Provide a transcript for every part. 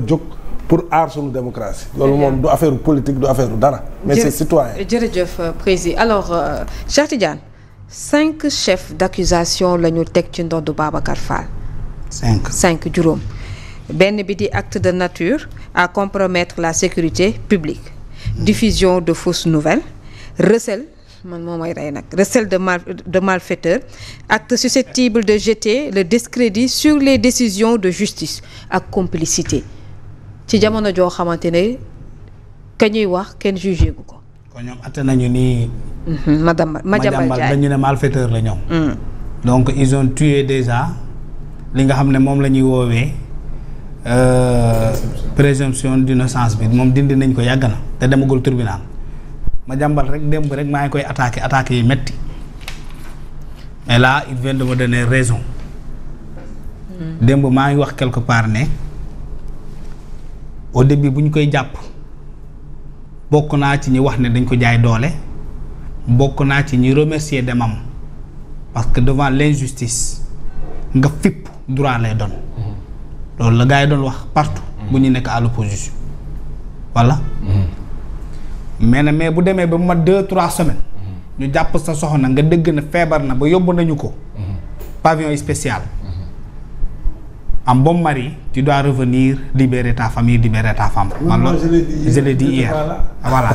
jóg pour aar suñu démocratie. loolu moom du affaire politique du affaire dara. mais c'est citoyen. jërëjëf président alors Cheikh Tidiane 5 chefs d'accusation la ñu teg ci ndoddu Babacar Fall. 5 juróom. benn bi di acte de nature à compromettre la sécurité publique. diffusion de fausses nouvelles. recel man moo may rey nag recel de malfaiteurs. acte susceptible de jeter le discrédit sur les décisions de justice ak complicité. ci jamono joo xamante ne ka ñuy wax kenn jugé gu ko. kon ñoom atte nañu ni. Madiambal Diagne dañu ne malfaiteur la ñoom. donc ils ont tué déjà li nga xam ne moom la ñuy woowee présomption d'innocence bi moom dindi nañ ko yàgg na te demagul tribunal Madiambal rek démb rek maa ngi koy attaqué yi metti mais là il vient de me donner raison. démb maa ngi wax quelque part ne. au début bu ñu koy jàpp bokk naa ci ñi wax ne dañ ko jaay doole bokk naa ci ñi remercier demam parce que devant l'injustice nga fipp droit lay doon loolu la gars yi doon wax partout bu ñu nekk à l'opposition voilà mais bu demee ba mu mat 2-3 semaines ñu jàpp sa soxna nga dégg na feebar na ba yóbbu nañu ko pavillon spécial en bon mari tu dois revenir libérer ta famille libérer ta femme. man loolu je l'ai dit hier voilà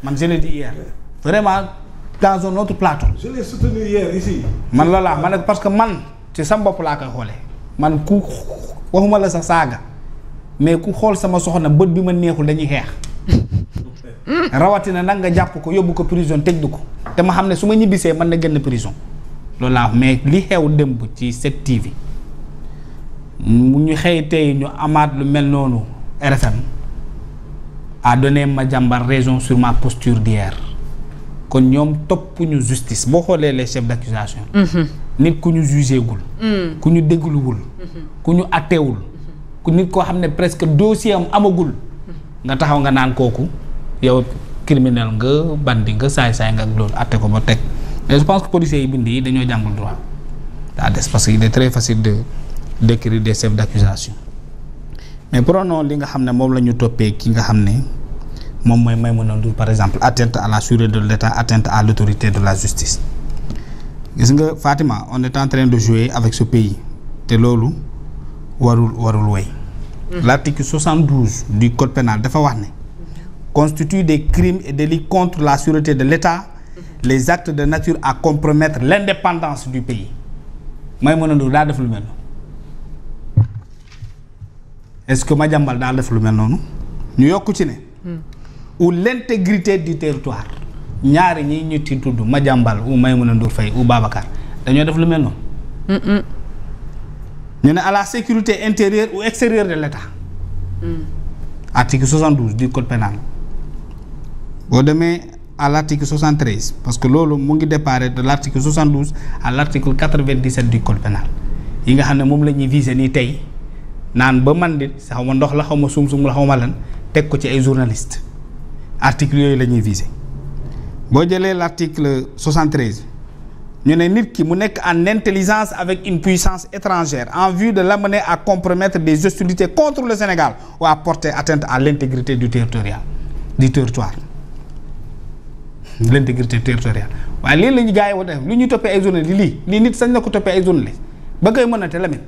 man je l'ai dit hier vraiment dans un autre plateau. je l'ai soutenu hier ici. man loolu laa man parce que man ci sama bopp laa koy xoolee man ku waxuma la sa saaga mais ku xool sama soxna bët bi ma neexul dañuy xeex rawatina nag nga jàpp ko yóbbu ko prison tëj du ko te ma xam ne su ma ñibbisee mën na génn prison loolu laa mais li xew démb ci 7TV. mu ñu xëy tey ñu amaat lu mel noonu RFM a donné Madiambal raison sur ma posture d'hier kon ñoom topp ñu justice boo xoolee les chefs d'accusation nit ku ñu jugé gul ku ñu dégluwul ku ñu attewul ku nit koo xam ne presque dossier am amagul nga taxaw nga naan kooku yow criminel nga bandi nga saay-saay nga ak loolu atte ko ba teg mais je pense que policiers yi bind yi dañoo jàngul droit daa des parce que il est très facile de d'écrire des chefs d'accusation mais prenons li nga xam ne moom la ñu toppee ki nga xam ne moom mooy Maïmouna Ndour par exemple atteinte à la sûreté de l'État atteinte à l'autorité de la justice gis nga Fatima on est en train de jouer avec ce pays te loolu warul way l'article 72 du code pénal dafa wax ne constitue des crimes et délits contre la sûreté de l'État les actes de nature à compromettre l'indépendance du pays Maïmouna Ndour daa def lu mel est-ce que Madiambal daal def lu mel noonu ñu yokku ci ne ou l'intégrité du territoire ñaari ñi ñu ci tudd Madiambal ou Maïmouna Ndour Faye ou Babacar dañoo def lu mel noonu ñu ne à la sécurité intérieure ou extérieure de l'État article 72 du code pénal boo demee à l'article 73 parce que loolu mu ngi déparé de l'article 72 à l'article 97 du code pénal yi nga xam ne moom la ñuy viser nii tey naan ba man di xaw ma ndox la xaw ma sum la xaw ma lan teg ko ci ay journalistes articles yooyu la ñuy viser boo jëlee l'article 73 ñu ne nit ki mu nekk en intelligence avec une puissance étrangère en vue de l'amener à compromettre des hostilités contre le Sénégal ou à porter atteinte à l'intégrité du territoire l'intégrité territoriale waaye lii la ñu gars yi wax lu ñuy toppee ay journalistes lii nit sañ na ko toppee ay journalistes ba koy mën a te Lamine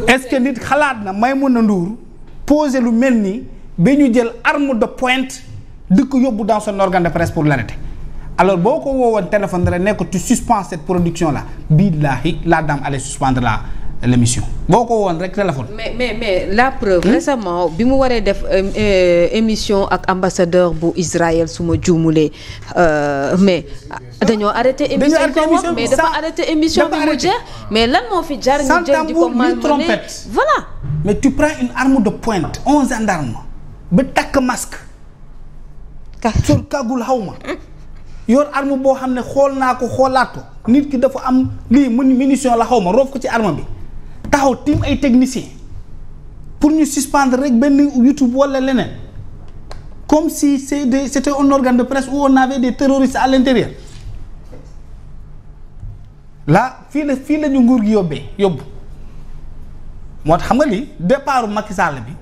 est-ce que nit xalaat na Maïmouna Ndour poser lu mel nii ba ñu jël arme de pointe di ko yóbbu dans son organe de presse pour l'arrêter alors boo ko woowoon téléphone dara nekk tu suspends cette production là billahi la dame allait suspendre l'émission boo ko woowoon rek téléphone. mais la preuve. récemment bi mu waree def émission ak ambassadeur bu Israël su ma juumulee mais dañoo arrêté émission mais dafa arrêté émission bi mu jeex mais lan moo fi jar ñu jël di ko malmené voilà. mais tu prends une arme de pointe 11 gendarmes ba takk masque. sol kagul xaw ma. yor arme boo xam ne xool naa ko xoolaat ko nit ki dafa am lii munition la xaw ma roof ko ci arme bi taxaw tiim ay techniciens pour ñu suspendre rek benn YouTube wala leneen comme si c'était un organe de presse où on avait des terroristes à l'intérieur là fii la ñu nguur gi yóbbu moo tax xam nga ni départ Macky Sall bi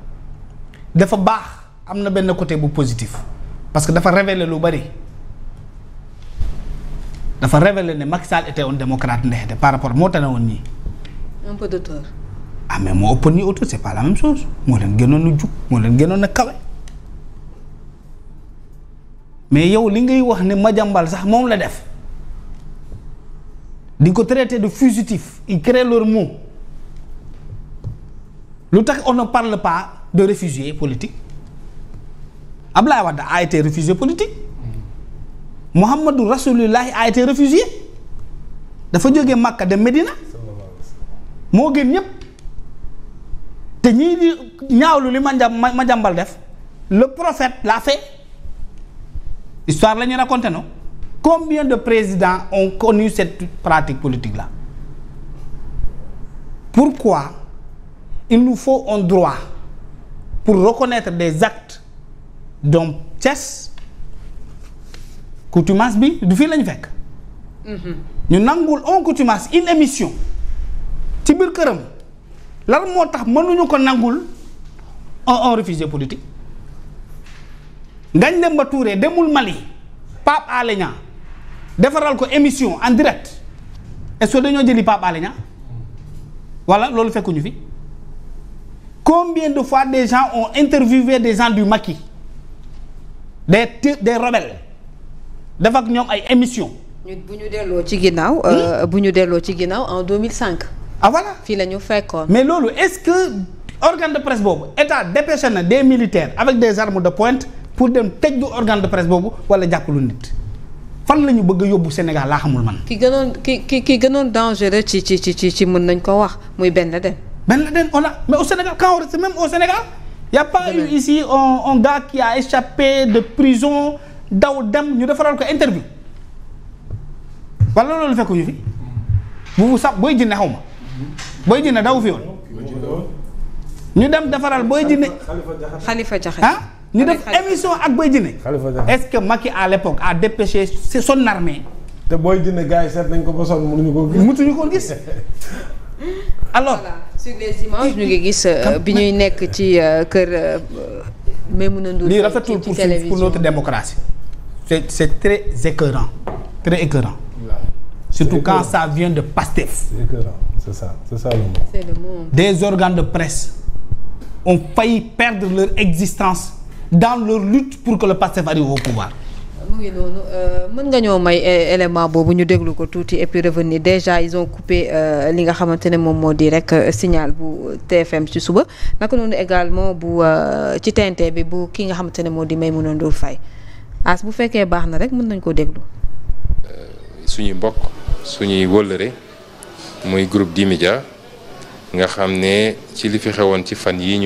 dafa baax am na benn côté bu positif parce que dafa révéler lu bari dafa révéler ne Macky Sall était un démocrate ndexete par rapport moo tane woon ñii. un peu d'auteur. ah mais moo ëppoon ñi auteur c'est pas la même chose moo leen gënoon a jug moo leen gënoon a kawe mais yow li ngay wax ne Madiambal sax moom la def di ko traité de fugitif ils créent leur mot lu tax on ne parle pas de réfugiés politiques Abdoulaye Wade a été réfugié politique Mouhamadou Rasoulullahi a été réfugié dafa jógee Makka dem Medina moo gën ñëpp te ñii di ñaawlu li Madiambal def le prophète l'a fait histoire la ñuy raconté non combien de présidents ont connu cette pratique politique là pourquoi il nous faut un droit pour reconnaître des actes donc Thiès contumace bi du fii lañu fekk ñu nangul on contumace une émission ci biir këram lan moo tax mënuñu ko nangul un réfugié politique Ngagne Demba Touré demul Mali Pape Alé Niang defaral ko émission en direct est-ce que dañoo jëli Pape Alé Niang wala loolu fekkuñu fi combien de fois des gens ont interviewé des gens du Macky des rebelles def ak ñoom ay émission bu ñu delloo ci ginnaaw. bu ñu delloo ci ginnaaw en 2005. ah voilà fii la ñu fekkoon. mais loolu est-ce que organe de presse boobu état dépêché na des militaires avec des armes de pointe pour dem tëj du organe de presse boobu wala jàppalu nit fan la ñu bëgg a yóbbu Sénégal laa xamul man. ki gënoon dangereux ci mën nañ ko wax muy Ben Laden. Ben Laden on a mais au Sénégal quand on reste même au Sénégal y a pas eu ici un gars qui a échappé de prison daw dem ñu defaral ko interview wala loolu fekkuñu fi bu sax booy jinne xaw ma booy jinne daw fi yoon ñu dem defaral booy jinne Khalifa Diakhaté ah ñu def émission ak booy jinne est-ce que Macky à l'époque a dépêché son armée te booy jinne gars yi seet nañ ko ba sonn mënuñu ko gis alors voilà. Sur les images ñu ngi gis bi ñuy nekk ci kër Maïmouna Ndour lii rafetul pour notre démocratie c'est très écœurant surtout quand ça vient de Pastef. C'est ça le mot. C'est le mot. Des organes de presse ont failli perdre leur existence dans leur lutte pour que le Pastef arrive au pouvoir. mu ngi noonu mën nga ñoo may élément boobu ñu déglu ko tuuti et puis revenir déjà ils ont coupé li nga xamante ne moom moo di rek signal bu TFM ci suba naka noonu également bu ci TNT bi bu ki nga xamante ne moo di Maïmouna Ndour Faye as bu fekkee baax na rek mën nañ koo déglu. suñuy mbokk suñuy wëllëre muy groupe D-Media nga xam ne ci li fi xewoon ci fan yi ñu